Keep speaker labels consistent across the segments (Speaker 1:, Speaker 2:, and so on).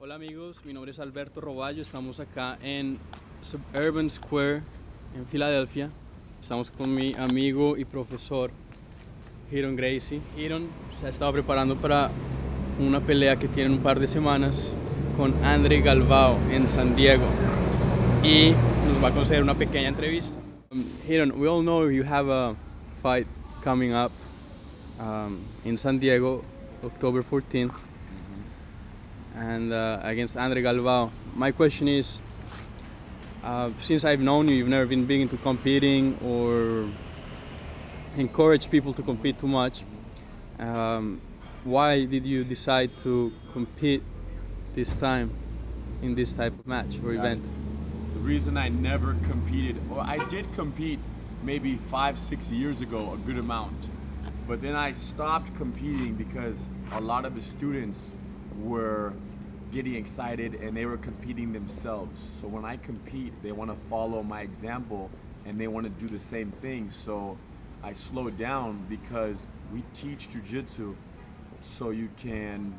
Speaker 1: Hola amigos, mi nombre es Alberto Roballo, estamos acá en Suburban Square en Filadelfia. Estamos con mi amigo y profesor Gracie. Se ha estado preparando para una pelea que tiene un par de semanas con Andre Galvao en San Diego y nos va a conceder una pequeña entrevista. We all know you have a fight coming up in San Diego, October 14th. And against Andre Galvao. My question is, since I've known you, you've never been big into competing or encourage people to compete too much. Why did you decide to compete this time in this type of match or event?
Speaker 2: The reason I never competed, well, I did compete maybe 5-6 years ago, a good amount, but then I stopped competing because a lot of the students were getting excited and they were competing themselves. So when I compete, they want to follow my example and they want to do the same thing. So I slowed down because we teach jiu-jitsu so you can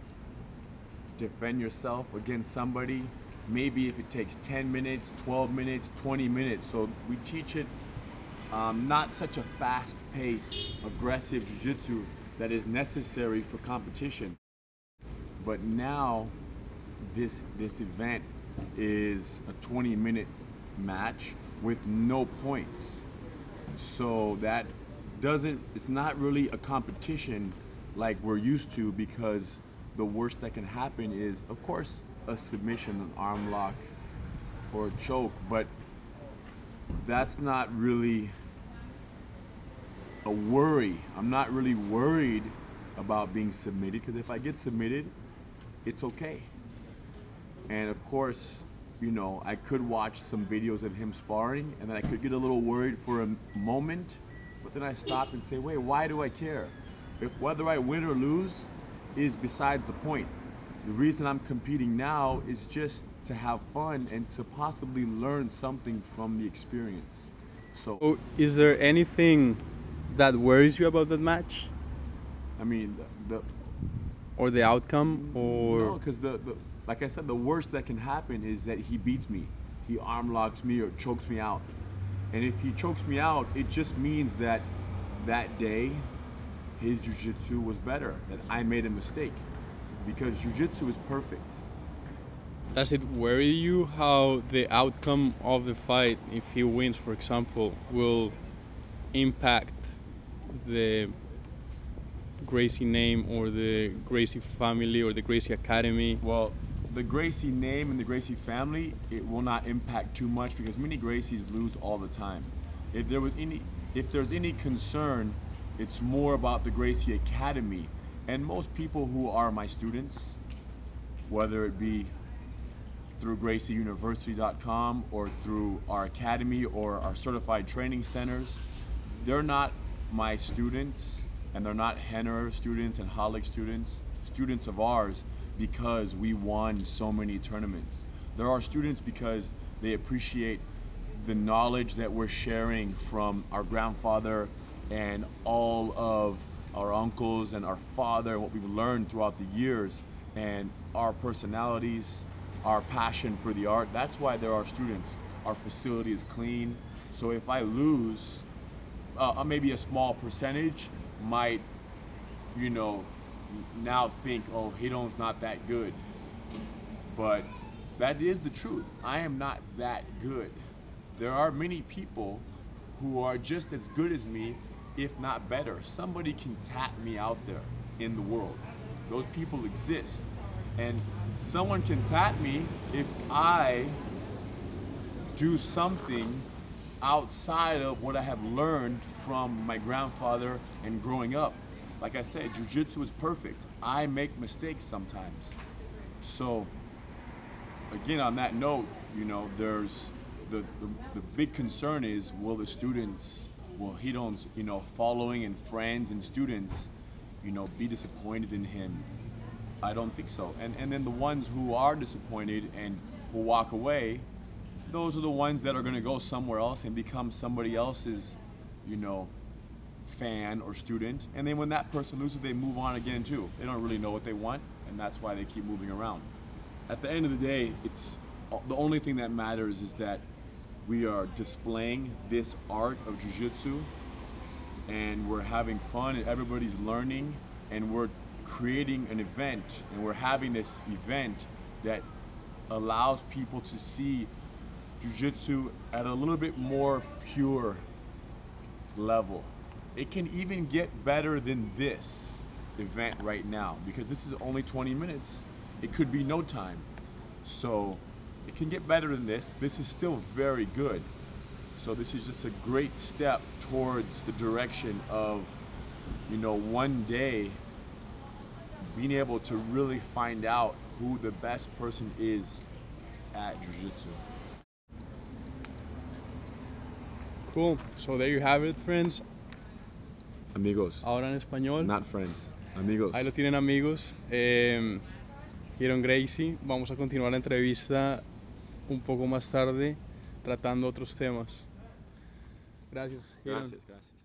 Speaker 2: defend yourself against somebody. Maybe if it takes 10 minutes, 12 minutes, 20 minutes. So we teach it not such a fast-paced, aggressive jiu-jitsu that is necessary for competition. But now this event is a 20-minute match with no points. So that it's not really a competition like we're used to, because the worst that can happen is, of course, a submission, an arm lock, or a choke, but that's not really a worry. I'm not really worried about being submitted, because if I get submitted, it's okay. And of course, you know, I could watch some videos of him sparring and then I could get a little worried for a moment, but then I stop and say, wait, why do I care? If whether I win or lose is besides the point. The reason I'm competing now is just to have fun and to possibly learn something from the experience. So
Speaker 1: is there anything that worries you about that match?
Speaker 2: I mean,
Speaker 1: or the outcome, or
Speaker 2: no, because like I said, the worst that can happen is that he beats me. He arm locks me or chokes me out. And if he chokes me out, it just means that that day his jiu-jitsu was better, that I made a mistake, because jiu-jitsu is perfect.
Speaker 1: Does it worry you how the outcome of the fight, if he wins, for example, will impact the Gracie name or the Gracie family or the Gracie Academy?
Speaker 2: Well, the Gracie name and the Gracie family, it will not impact too much, because many Gracies lose all the time. If there's any concern, it's more about the Gracie Academy. And most people who are my students, whether it be through GracieUniversity.com or through our academy or our certified training centers, they're not my students, and they're not Henner students and Hollick students of ours because we won so many tournaments. There are students because they appreciate the knowledge that we're sharing from our grandfather and all of our uncles and our father, and what we've learned throughout the years, and our personalities, our passion for the art. That's why there are students. Our facility is clean. So if I lose, maybe a small percentage might, you know, now think, oh, Hiron's not that good. But that is the truth. I am not that good. There are many people who are just as good as me, if not better. Somebody can tap me out there in the world. Those people exist. And someone can tap me if I do something outside of what I have learned from my grandfather and growing up. Like I said, jiu-jitsu is perfect. I make mistakes sometimes. So again, on that note, you know, there's the big concern is, will the students, will Hiron's, you know, following and friends and students, you know, be disappointed in him? I don't think so. And then the ones who are disappointed and will walk away, those are the ones that are going to go somewhere else and become somebody else's, you know, fan or student. And then when that person loses, they move on again too. They don't really know what they want, and that's why they keep moving around. at the end of the day, it's the only thing that matters is that we are displaying this art of jiu-jitsu, and we're having fun, and everybody's learning, and we're creating an event, and we're having this event that allows people to see jiu-jitsu at a little bit more pure level. It can even get better than this event right now, because this is only 20 minutes. It could be no time. So it can get better than this. This is still very good. So this is just a great step towards the direction of, you know, one day being able to really find out who the best person is at jiu-jitsu.
Speaker 1: Cool. So there you have it, friends.
Speaker 2: Amigos.
Speaker 1: Ahora en español.
Speaker 2: Not friends. Amigos.
Speaker 1: Ahí lo tienen, amigos. Ryron, Gracie. Vamos a continuar la entrevista un poco más tarde, tratando otros temas. Gracias, Ryron.
Speaker 2: Gracias, gracias.